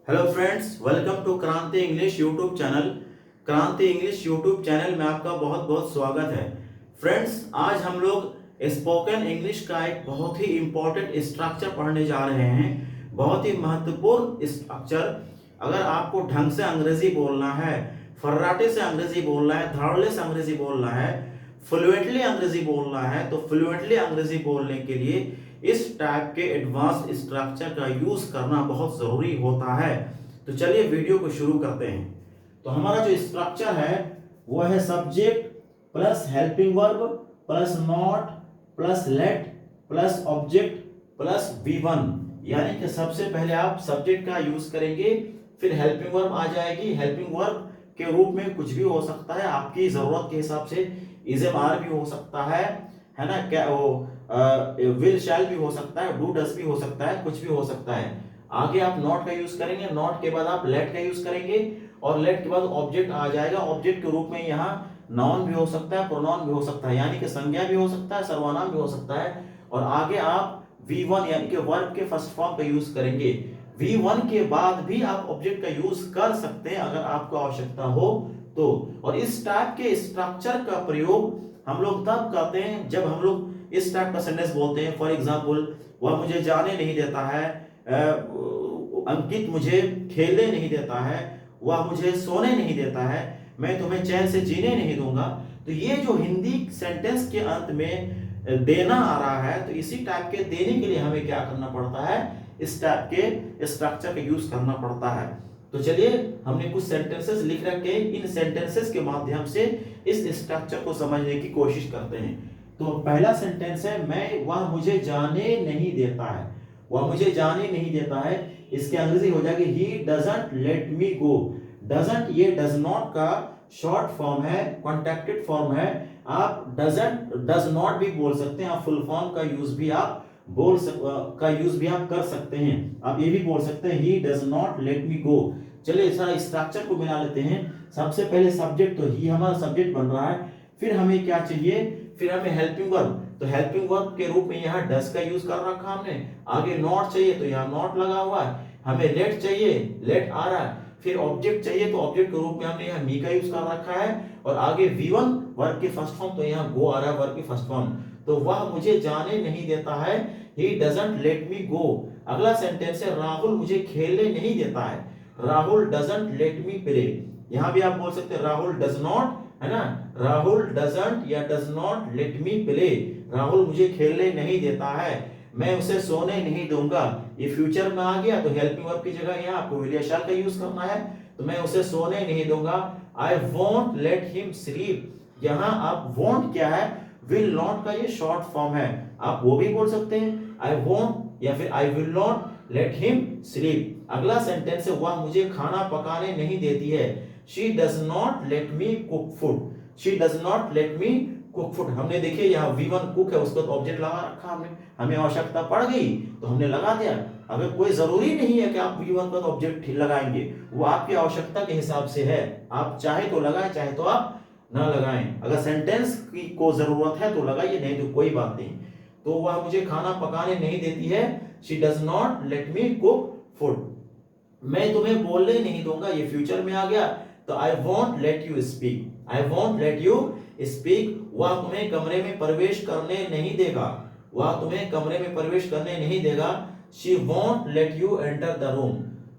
Hello friends, welcome to क्रांति English YouTube channel. क्रांति English YouTube channel में आपका बहुत बहुत स्वागत है। फ्रेंड्स, आज हम लोग स्पोकन इंग्लिश का एक बहुत ही इम्पोर्टेंट स्ट्रक्चर पढ़ने जा रहे हैं। बहुत ही महत्वपूर्ण स्ट्रक्चर। अगर आपको ढंग से अंग्रेजी बोलना है, फर्राटे से अंग्रेजी बोलना है, धड़ल्ले से अंग्रेजी बोलना है, फ्लुएंटली अंग्रेजी बोलना है, तो फ्लुएंटली अंग्रेजी बोलने के लिए इस टाइप के एडवांस स्ट्रक्चर का यूज करना बहुत जरूरी होता है। तो चलिए वीडियो को शुरू करते हैं। तो हमारा जो स्ट्रक्चर है वो है subject plus helping verb plus not plus late plus object plus V1। यानी कि सबसे पहले आप सब्जेक्ट का यूज करेंगे, फिर हेल्पिंग वर्ब आ जाएगी। हेल्पिंग वर्ब के रूप में कुछ भी हो सकता है, आपकी जरूरत के हिसाब से इज एम आर भी हो सकता है ना, क्या वो विल शैल भी हो सकता है, डू डस भी हो सकता है, कुछ भी हो सकता है। आगे आप नॉट का यूज करेंगे, नॉट के बाद आप लेट का यूज करेंगे और लेट के बाद ऑब्जेक्ट आ जाएगा। ऑब्जेक्ट के रूप में यहाँ नाउन भी हो सकता है, प्रोनाउन भी हो सकता है, यानी कि संज्ञा भी हो सकता है, सर्वनाम भी हो सकता है। और आगे आप V1 यानी कि वर्ब के फर्स्ट फॉर्म का यूज करेंगे। V1 के बाद भी आप ऑब्जेक्ट का यूज कर सकते हैं अगर आपको आवश्यकता हो तो। और इस टाइप के स्ट्रक्चर का प्रयोग हम लोग तब करते हैं जब हम लोग इस टाइप का सेंटेंस बोलते हैं। फॉर एग्जांपल, वह मुझे जाने नहीं देता है, अंकित मुझे खेलने नहीं देता है, वह मुझे सोने नहीं देता है, मैं तुम्हें चैन से जीने नहीं दूंगा। तो ये जो हिंदी सेंटेंस के अंत में देना आ रहा है, तो इसी टाइप के देने के लिए हमें क्या करना पड़ता है, इस टाइप के स्ट्रक्चर का यूज करना पड़ता है। तो चलिए, हमने कुछ सेंटेंसेस लिख रखे, इन सेंटेंसेस के माध्यम से इस स्ट्रक्चर को समझने की कोशिश करते हैं। तो पहला सेंटेंस है, मैं वह मुझे जाने नहीं देता है। वह मुझे जाने नहीं देता है, इसके अंग्रेजी हो जाएगी he doesn't late me go. Doesn't ये डज नॉट का शॉर्ट फॉर्म है, कॉन्ट्रैक्टेड फॉर्म है। आप डजंट डज नॉट भी बोल सकते हैं, आप फुल फॉर्म का यूज भी आप कर सकते हैं। आप ये भी बोल सकते हैं he does not let me go. चलिए सारा स्ट्रक्चर को मिला लेते हैं। सबसे पहले सब्जेक्ट, तो ही हमारा सब्जेक्ट बन रहा है। फिर हमें क्या चाहिए, फिर हमें हेल्पिंग वर्ब। तो हेल्पिंग वर्ब के रूप में यहाँ डस का यूज कर रखा हमने। आगे नॉट चाहिए तो यहाँ नॉट लगा हुआ है। हमें लेट चाहिए, लेट आ रहा है। फिर ऑब्जेक्ट चाहिए तो ऑब्जेक्ट के रूप में हमने यहाँ मी का यूज कर रखा है। और आगे V1 वर्ब की फर्स्ट फॉर्म, तो यहाँ गो आ रहा है वर्ब की फर्स्ट फॉर्म। तो वह मुझे जाने नहीं देता है, ही डजंट लेट मी गो। अगला सेंटेंस है, राहुल मुझे खेलने नहीं देता है। Rahul doesn't let me play. यहां भी आप बोल सकते हैं राहुल डज नॉट, है ना, राहुल डजंट या does not let me play. Rahul मुझे खेलने नहीं देता है, मैं उसे सोने नहीं दूंगा। ये फ्यूचर में आ गया, तो हेल्पिंग वर्ब की जगह यहाँ आपको विल या शैल का यूज करना है। तो मैं उसे सोने नहीं दूंगा। I won't let him sleep. यहाँ आप वोंट क्या है, विल नॉट का ये शॉर्ट फॉर्म है। आप वो भी बोल सकते हैं, आई वोंट या फिर I will not let him sleep. अगला सेंटेंस है, वह मुझे खाना पकाने नहीं देती है। She does not let me cook food. She does not let me cook food. हमने देखिए यहाँ V1 कुक है, उसको तो ऑब्जेक्ट लगा रखा हमने, हमें आवश्यकता पड़ गई तो हमने लगा दिया। अगर कोई जरूरी नहीं है कि आप V1 का तो ऑब्जेक्ट लगाएंगे, वो आपकी आवश्यकता के हिसाब से है। आप चाहे तो लगाएं, चाहे तो आप ना लगाएं। अगर सेंटेंस की को जरूरत है तो लगाइए, नहीं तो कोई बात नहीं। तो वह मुझे खाना पकाने नहीं देती है, she does not let me cook food. मैं तुम्हें बोलने नहीं दूंगा, ये फ्यूचर में आ गया। तो I won't let you speak. I won't let you speak. वह तुम्हें कमरे में प्रवेश करने नहीं देगा। वह तुम्हें कमरे में प्रवेश करने नहीं देगा। She won't let you enter the room.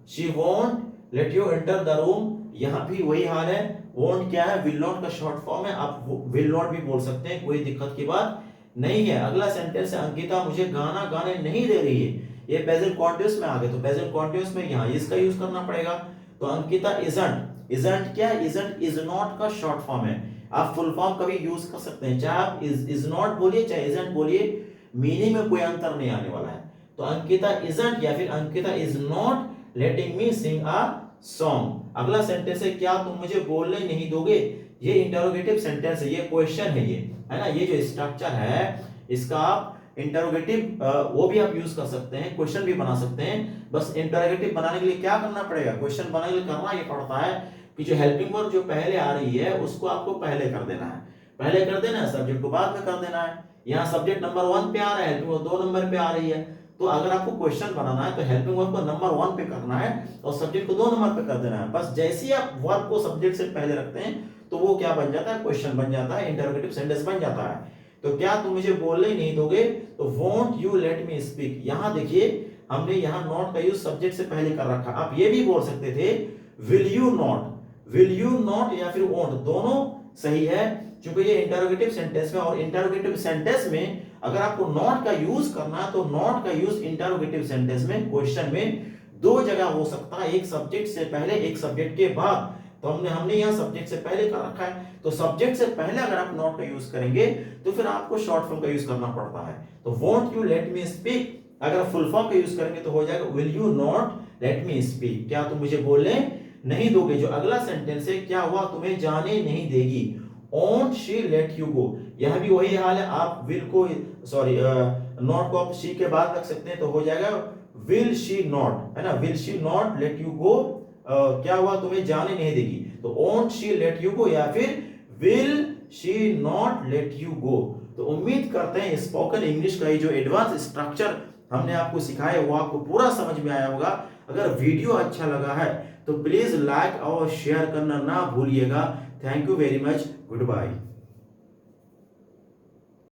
She won't let you enter the room. यहाँ भी वही हाल है। वॉन्ट क्या है, विल नॉट का शॉर्ट फॉर्म है। आप विल नॉट भी बोल सकते हैं, कोई दिक्कत की बात नहीं है। अगला सेंटेंस है, अंकिता मुझे गाना गाने नहीं दे रही है। ये प्रेजेंट कॉन्टिन्यूअस में आ गए, तो प्रेजेंट कॉन्टिन्यूअस में यहाँ इसका यूज करना पड़ेगा। तो अंकिता इजंट। इजंट क्या है, इजंट इज नॉट का शॉर्ट फॉर्म है। आप फुल फॉर्म कभी यूज कर सकते हैं, चाहे आप इज नॉट बोलिए चाहे इजंट बोलिए, मीनिंग में कोई अंतर नहीं आने वाला है। तो अंकिता इजंट या फिर Ankita is not letting me sing a song. अगला सेंटेंस है, क्या तुम मुझे बोलने नहीं दोगे। ये इंटरोगेटिव सेंटेंस है, ये क्वेश्चन है, ये है ना। ये जो स्ट्रक्चर है इसका आप इंटरोगेटिव वो भी आप यूज कर सकते हैं, क्वेश्चन भी बना सकते हैं। बस इंटरोगेटिव बनाने के लिए क्या करना पड़ेगा, क्वेश्चन बनाने के लिए करना ये पड़ता है कि जो हेल्पिंग वर्ब जो पहले आ रही है उसको आपको पहले कर देना है। पहले कर देना है, सब्जेक्ट को बाद में कर देना है। यहाँ सब्जेक्ट नंबर 1 पे आ रहा है, हेल्पिंग वर्ब 2 नंबर पे आ रही है। तो अगर आपको क्वेश्चन बनाना है तो हेल्पिंग वर्ब को नंबर 1 पे करना है और सब्जेक्ट को 2 नंबर पे कर देना है। बस जैसे ही आप वर्ब को सब्जेक्ट से पहले रखते हैं तो वो क्या बन जाता है, क्वेश्चन बन जाता है, इंटरोगेटिव सेंटेंस बन जाता है। तो क्या तुम मुझे बोलने ही नहीं दोगे, तो won't you let me speak. यहां देखिए हमने यहां नॉट का यूज सब्जेक्ट से पहले कर रखा। आप ये भी बोल सकते थे विल यू नॉट या फिर वोंट, दोनों सही है क्योंकि ये इंटरोगेटिव सेंटेंस में, और इंटरोगेटिव सेंटेंस में अगर आपको नॉट का यूज करना है तो नॉट का यूज इंटरोगेटिव सेंटेंस में क्वेश्चन में 2 जगह हो सकता है, एक सब्जेक्ट से पहले एक सब्जेक्ट के बाद। तो हमने यहाँ सब्जेक्ट से पहले कर रखा है, तो सब्जेक्ट से पहले अगर आप नॉट का यूज करेंगे तो फिर आपको शॉर्ट फॉर्म का यूज करना पड़ता है। तो won't you let me speak अगर फुल फॉर्म का यूज करेंगे तो हो जाएगा will you not let me speak, क्या तुम मुझे बोलने नहीं दोगे। जो अगला सेंटेंस है क्या हुआ, तुम्हें जाने नहीं देगी, won't she let you go। यह भी वही हाल है, आप विल को सॉरी नॉट को आप शी के बाद रख सकते हैं तो हो जाएगा विल शी नॉट, है ना, will she not let you go, क्या हुआ, तुम्हें जाने नहीं देगी। तो won't she let you go या फिर will she not let you go। तो उम्मीद करते हैं स्पोकन इंग्लिश का ये जो एडवांस स्ट्रक्चर हमने आपको सिखाया वो आपको पूरा समझ में आया होगा। अगर वीडियो अच्छा लगा है तो प्लीज लाइक और शेयर करना ना भूलिएगा। Thank you very much, good bye.